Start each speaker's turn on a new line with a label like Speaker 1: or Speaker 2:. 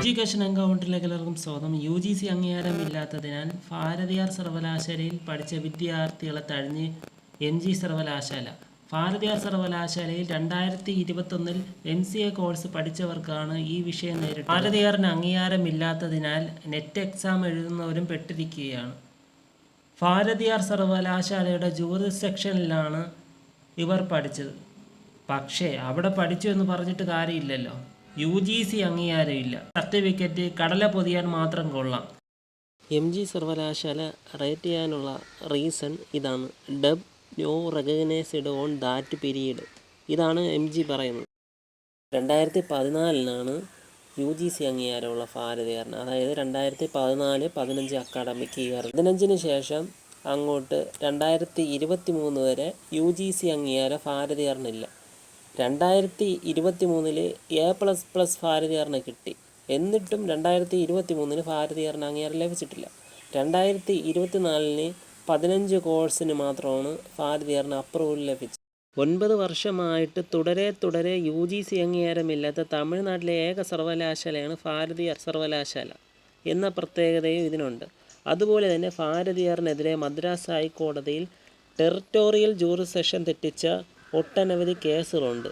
Speaker 1: Education എൻകൗണ്ടറിലേക്ക് എല്ലാവർക്കും സ്വാഗതം. UGC അംഗീകാരമില്ലാത്തതിനാൽ Bharathiar സർവകലാശാലയിൽ പഠിച്ച വിദ്യാർത്ഥികളെ തഴഞ്ഞ് MG സർവകലാശാല. ഭാരതിയാർ സർവകലാശാലയിൽ 2021 MCA കോഴ്സ് പഠിച്ചവർക്കാണ് ഈ വിഷയം നേരിട്ടത്. ഭാരതിയാറിന് അംഗീകാരമില്ലാത്തതിനാൽ നെറ്റ് എക്സാം എഴുതുന്നവരും പെട്ടിരിക്കുകയാണ്. ഭാരതിയാർ സർവകലാശാലയുടെ ജൂറിസ്ഡിക്ഷനിലാണ് ഇവർ പഠിച്ചത്. പക്ഷേ അവിടെ പഠിച്ചു എന്ന് പറഞ്ഞിട്ട് കാര്യമില്ലല്ലോ. UGC അംഗീകാരമില്ല. സർട്ടിഫിക്കറ്റ് കടല പൊതിയാൻ മാത്രം കൊള്ളാം. MG സർവകലാശാല റേറ്റ് ചെയ്യാനുള്ള റീസൺ ഇതാണ്. Dub no recognised on that period. ഇതാണ് MG പറയുന്നത്. 2014 UGC അംഗീകാരമുള്ള ഭാരതിയാറിന്, അതായത് 2014-15 അക്കാഡമിക് ഇയർ. 15 ശേഷം അങ്ങോട്ട് 2023 വരെ UGC അംഗീകാരം ഭാരതിയാറിനില്ല. 2023 A++ ഭാരതിയാറിന് കിട്ടി. എന്നിട്ടും 2023 ഭാരതിയാറിന് അംഗീകാരം ലഭിച്ചിട്ടില്ല. 2024 15 കോഴ്സിന് മാത്രമാണ് ഭാരതിയാറിന് അപ്രൂവൽ ലഭിച്ചത്. 9 വർഷമായിട്ട് തുടരെ UGC അംഗീകാരമില്ലാത്ത തമിഴ്നാട്ടിലെ ഏക സർവകലാശാലയാണ് ഭാരതിയാർ സർവകലാശാല എന്ന പ്രത്യേകതയും ഇതിനുണ്ട്. അതുപോലെ തന്നെ ഭാരതിയാറിനെതിരെ മദ്രാസ് ഹൈക്കോടതിയിൽ ടെറിട്ടോറിയൽ ജൂറിസ്ഡിക്ഷൻ തെറ്റിച്ച ഒട്ടനവധി കേസുകളുണ്ട്.